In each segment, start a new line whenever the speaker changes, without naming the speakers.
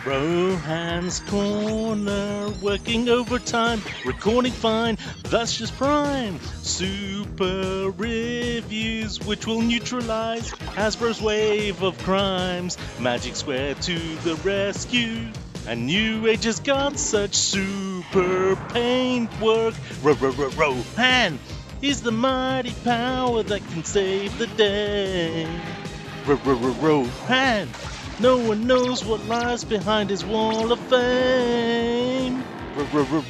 Rohan's Corner, working overtime, recording fine, that's just prime. Super reviews, which will neutralize Hasbro's wave of crimes. Magic Square to the rescue, and New Age has got such super paintwork. Rohan is the mighty power that can save the day. Rohan, no one knows what lies behind his wall of fame.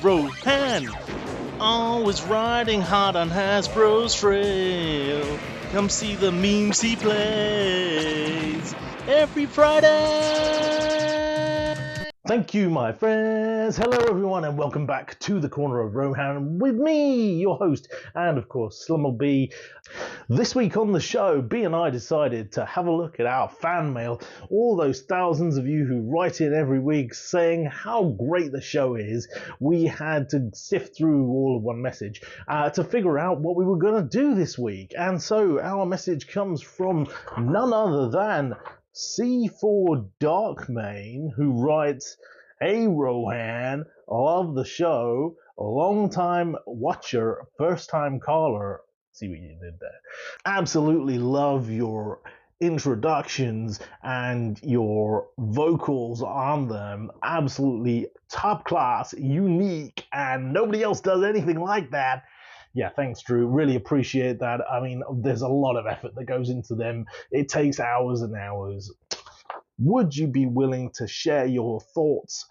Rohan, always riding hard on Hasbro's trail. Come see the memes he plays every Friday. Thank you, my friends. Hello, everyone, and welcome back to the Corner of Rohan with me, your host, and of course, Slimmel B. This week on the show, B and I decided to have a look at our fan mail, all those thousands of you who write in every week saying how great the show is. We had to sift through all of one message to figure out what we were going to do this week. And so our message comes from none other than C4 Darkmane, who writes, "Hey Rohan, love the show, long time watcher, first time caller." See what you did there. Absolutely love your introductions and your vocals on them. Absolutely top class, unique, and nobody else does anything like that. Yeah, thanks, Drew. Really appreciate that. I mean, there's a lot of effort that goes into them. It takes hours and hours. Would you be willing to share your thoughts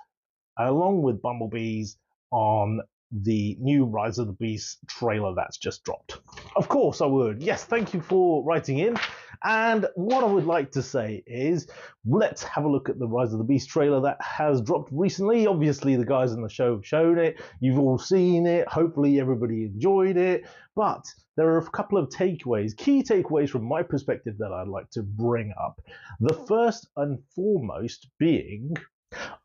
along with Bumblebee's on the new Rise of the Beast trailer that's just dropped? Of course I would. Yes, thank you for writing in. And what I would like to say is, let's have a look at the Rise of the Beast trailer that has dropped recently. Obviously, the guys on the show have shown it. You've all seen it. Hopefully, everybody enjoyed it. But there are a couple of takeaways, key takeaways from my perspective that I'd like to bring up. The first and foremost being,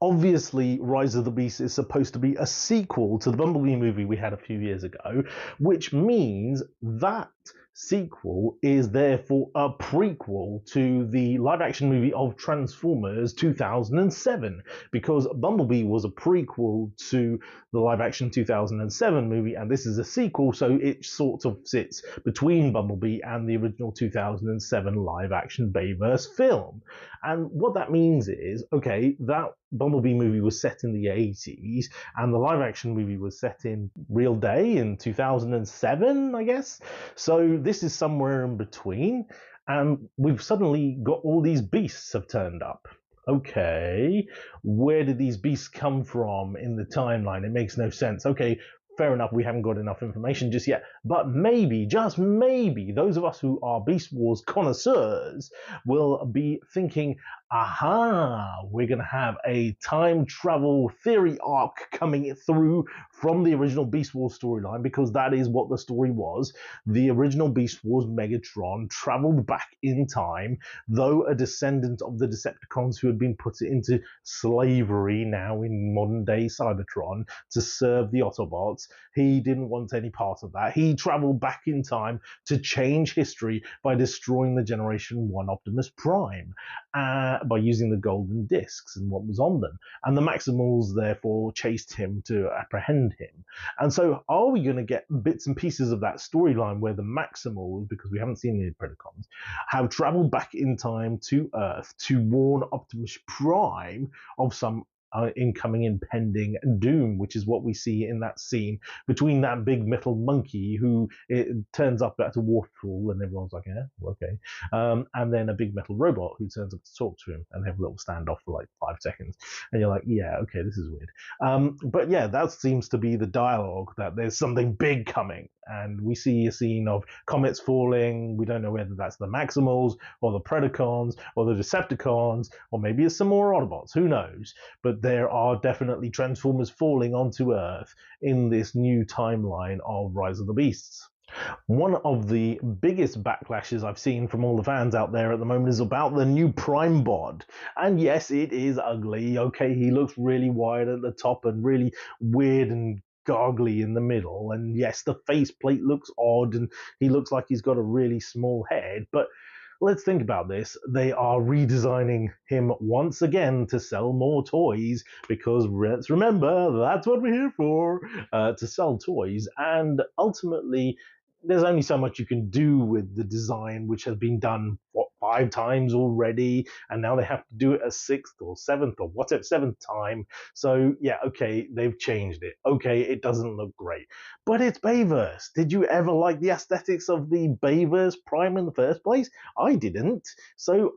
obviously, Rise of the Beast is supposed to be a sequel to the Bumblebee movie we had a few years ago, which means that sequel is therefore a prequel to the live-action movie of Transformers 2007, because Bumblebee was a prequel to the live-action 2007 movie, and this is a sequel, so it sort of sits between Bumblebee and the original 2007 live-action Bayverse film. And what that means is, okay, that Bumblebee movie was set in the 80s, and the live-action movie was set in real day in 2007, I guess. So this is somewhere in between, and we've suddenly got all these beasts have turned up. Okay, where did these beasts come from in the timeline? It makes no sense. Okay, fair enough, we haven't got enough information just yet, but maybe, just maybe, those of us who are Beast Wars connoisseurs will be thinking, aha, we're going to have a time travel theory arc coming through from the original Beast Wars storyline, because that is what the story was. The original Beast Wars Megatron traveled back in time, though a descendant of the Decepticons who had been put into slavery now in modern day Cybertron to serve the Autobots. He didn't want any part of that. He traveled back in time to change history by destroying the Generation 1 Optimus Prime, by using the golden discs and what was on them. And the Maximals therefore chased him to apprehend him. And so are we going to get bits and pieces of that storyline where the Maximals, because we haven't seen any Predacons, have traveled back in time to Earth to warn Optimus Prime of some incoming impending doom, which is what we see in that scene between that big metal monkey who it turns up at a waterfall and everyone's like, yeah, okay, and then a big metal robot who turns up to talk to him, and they have a little standoff for like 5 seconds, and you're like, yeah, okay, this is weird. But yeah, that seems to be the dialogue, that there's something big coming, and we see a scene of comets falling. We don't know whether that's the Maximals or the Predacons or the Decepticons, or maybe it's some more Autobots, who knows. But there are definitely Transformers falling onto Earth in this new timeline of Rise of the Beasts. One of the biggest backlashes I've seen from all the fans out there at the moment is about the new Prime Bod. And yes, it is ugly. Okay, he looks really wide at the top and really weird and goggly in the middle. And yes, the faceplate looks odd and he looks like he's got a really small head. But let's think about this. They are redesigning him once again to sell more toys, because let's remember, that's what we're here for, to sell toys. And ultimately, there's only so much you can do with the design, which has been done, 5 times already, and now they have to do it a 6th or 7th or whatever, 7th time. So yeah, okay, they've changed it. Okay, it doesn't look great, but it's Bayverse. Did you ever like the aesthetics of the Bayverse Prime in the first place? I didn't. So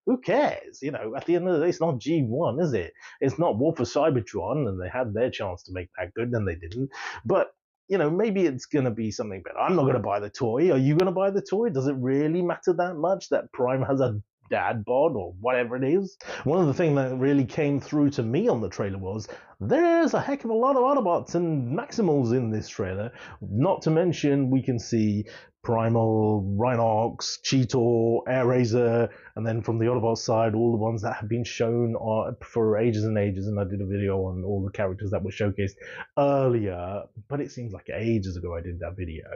who cares? At the end of the day, it's not G1, is it? It's not War for Cybertron, and they had their chance to make that good, and they didn't. But maybe it's going to be something better. I'm not going to buy the toy. Are you going to buy the toy? Does it really matter that much that Prime has a dad bod or whatever it is? One of the things that really came through to me on the trailer was there's a heck of a lot of Autobots and Maximals in this trailer. Not to mention, we can see Primal, Rhinox, Cheetor, Airazor, and then from the Autobot side, all the ones that have been shown for ages and ages, and I did a video on all the characters that were showcased earlier, but it seems like ages ago I did that video.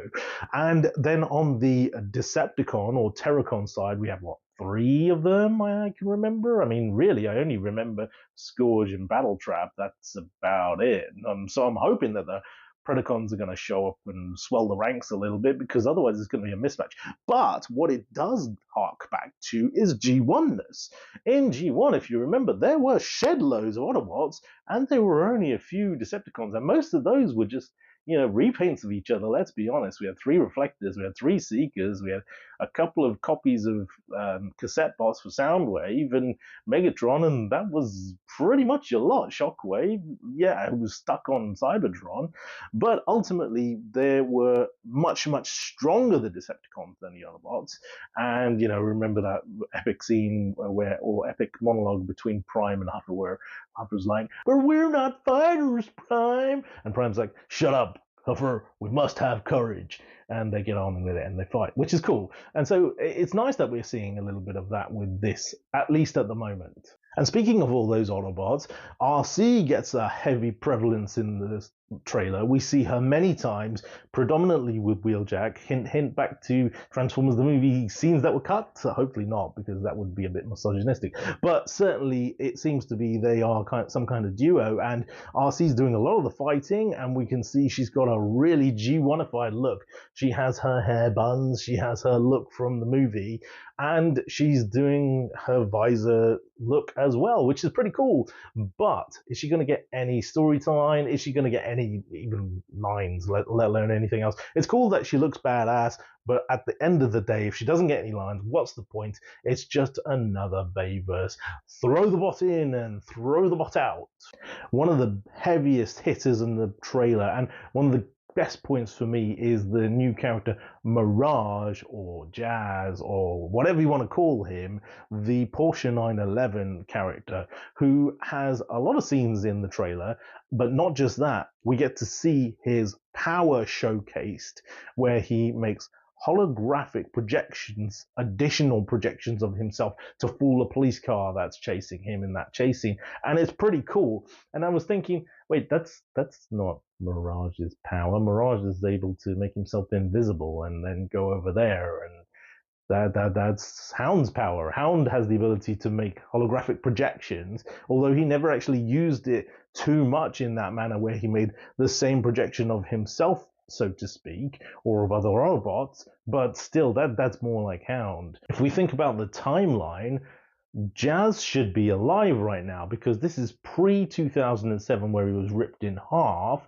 And then on the Decepticon or Terracon side, we have, 3 of them I can remember? I mean, really, I only remember Scourge and Battletrap. That's about it. So I'm hoping that the Predacons are going to show up and swell the ranks a little bit, because otherwise it's going to be a mismatch. But what it does hark back to is G1-ness. In G1, if you remember, there were shed loads of Autobots, and there were only a few Decepticons, and most of those were just repaints of each other. Let's be honest. We had 3 Reflectors, we had 3 Seekers, we had a couple of copies of cassette bots for Soundwave and Megatron, and that was pretty much a lot. Shockwave, yeah, it was stuck on Cybertron, but ultimately there were much, much stronger the Decepticons than the Autobots. And remember that epic scene or epic monologue between Prime and Huffer, where Huffer's like, "But we're not fighters, Prime," and Prime's like, "Shut up, Huffer, we must have courage." And they get on with it and they fight, which is cool. And so it's nice that we're seeing a little bit of that with this, at least at the moment. And speaking of all those Autobots, RC gets a heavy prevalence in the trailer. We see her many times, predominantly with Wheeljack. Hint, hint, back to Transformers the movie scenes that were cut. So hopefully not, because that would be a bit misogynistic. But certainly it seems to be they are some kind of duo, and RC's doing a lot of the fighting, and we can see she's got a really G1ified look. She has her hair buns, she has her look from the movie, and she's doing her visor look as well, which is pretty cool. But is she going to get any storyline? Is she going to get any even lines, let alone anything else? It's cool that she looks badass, but at the end of the day, if she doesn't get any lines, what's the point? It's just another Bayverse. Throw the bot in and throw the bot out. One of the heaviest hitters in the trailer, and one of the best points for me, is the new character Mirage, or Jazz, or whatever you want to call him, the Porsche 911 character, who has a lot of scenes in the trailer. But not just that, we get to see his power showcased, where he makes holographic projections, additional projections of himself to fool a police car that's chasing him in that chase scene. And it's pretty cool. And I was thinking, wait, that's not Mirage's power. Mirage is able to make himself invisible and then go over there, and that's Hound's power. Hound has the ability to make holographic projections, although he never actually used it too much in that manner where he made the same projection of himself, so to speak, or of other robots, but still, that's more like Hound. If we think about the timeline, Jazz should be alive right now, because this is pre-2007 where he was ripped in half,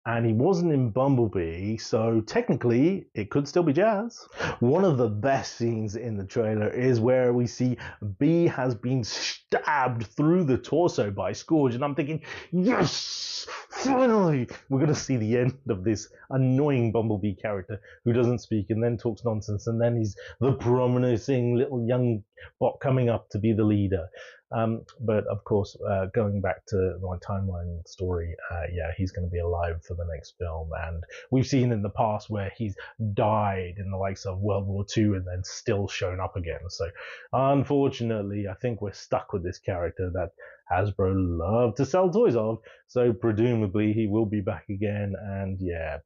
and he wasn't in Bumblebee, so technically it could still be Jazz. One of the best scenes in the trailer is where we see B has been stabbed through the torso by Scourge, and I'm thinking, yes, finally, we're going to see the end of this annoying Bumblebee character who doesn't speak and then talks nonsense, and then he's the promising little young bot coming up to be the leader. But of course, going back to my timeline story, yeah, he's going to be alive for the next film, and we've seen in the past where he's died in the likes of World War II and then still shown up again. So unfortunately, I think we're stuck with this character that Hasbro love to sell toys of, so presumably he will be back again, and yeah,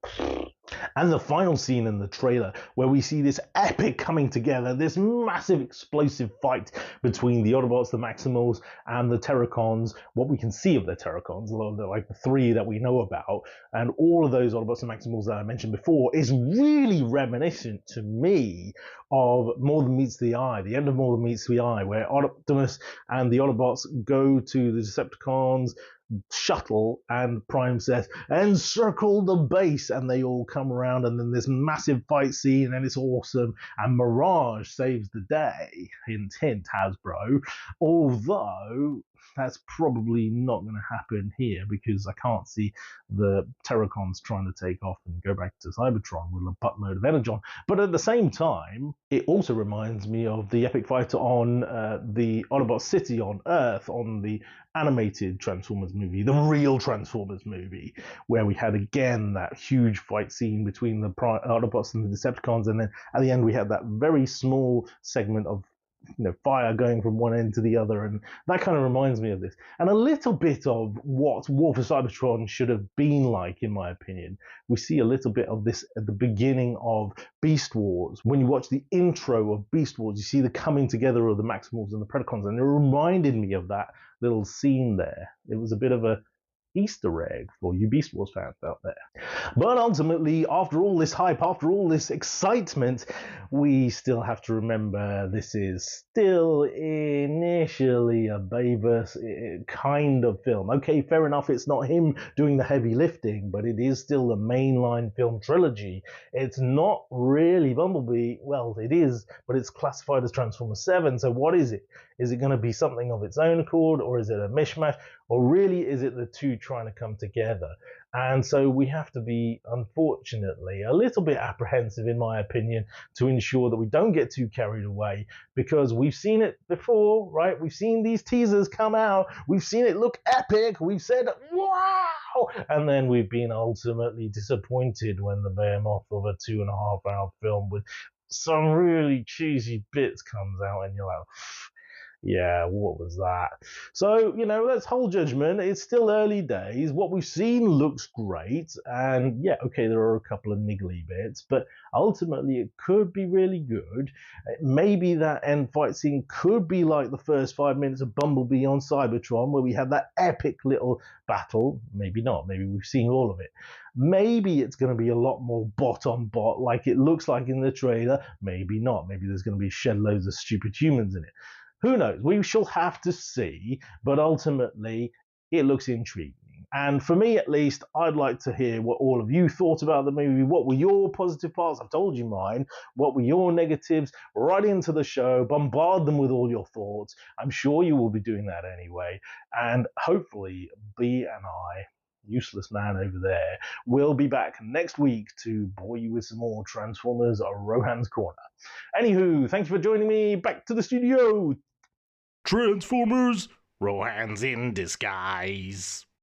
And the final scene in the trailer, where we see this epic coming together, this massive explosive fight between the Autobots, the Maximals, and the Terracons, what we can see of the Terracons, like the three that we know about, and all of those Autobots and Maximals that I mentioned before, is really reminiscent to me of More Than Meets the Eye, the end of More Than Meets the Eye, where Optimus and the Autobots go to the Decepticons' shuttle, and Prime says, encircle the base, and they all come around, and then this massive fight scene, and it's awesome, and Mirage saves the day. Hint, hint, Hasbro. Although that's probably not going to happen here, because I can't see the Terracons trying to take off and go back to Cybertron with a buttload of energon. But at the same time, it also reminds me of the epic fight on the Autobot City on Earth, on the animated Transformers movie, the real Transformers movie, where we had again that huge fight scene between the Autobots and the Decepticons, and then at the end we had that very small segment of fire going from one end to the other, and that kind of reminds me of this. And a little bit of what War for Cybertron should have been like, in my opinion. We see a little bit of this at the beginning of Beast Wars. When you watch the intro of Beast Wars, you see the coming together of the Maximals and the Predacons, and it reminded me of that little scene there. It was a bit of a Easter egg for you Beast Wars fans out there. But ultimately, after all this hype, after all this excitement, we still have to remember this is still initially a Bayverse kind of film. Okay, fair enough, it's not him doing the heavy lifting, but it is still the mainline film trilogy. It's not really Bumblebee. Well, it is, but it's classified as Transformers 7, so what is it? Is it going to be something of its own accord, or is it a mishmash? Or really, is it the two trying to come together? And so we have to be, unfortunately, a little bit apprehensive, in my opinion, to ensure that we don't get too carried away, because we've seen it before, right? We've seen these teasers come out. We've seen it look epic. We've said, wow! And then we've been ultimately disappointed when the behemoth of a 2.5-hour film with some really cheesy bits comes out, and you're like, yeah, what was that? So, let's hold judgment. It's still early days. What we've seen looks great. And yeah, okay, there are a couple of niggly bits, but ultimately it could be really good. Maybe that end fight scene could be like the first 5 minutes of Bumblebee on Cybertron, where we had that epic little battle. Maybe not. Maybe we've seen all of it. Maybe it's going to be a lot more bot on bot, like it looks like in the trailer. Maybe not. Maybe there's going to be shed loads of stupid humans in it. Who knows? We shall have to see, but ultimately it looks intriguing. And for me, at least, I'd like to hear what all of you thought about the movie. What were your positive parts? I've told you mine. What were your negatives? Write into the show. Bombard them with all your thoughts. I'm sure you will be doing that anyway. And hopefully, B and I, useless man over there, will be back next week to bore you with some more Transformers Rohan's Corner. Anywho, thank you for joining me. Back to the studio.
Transformers, Rohans in disguise.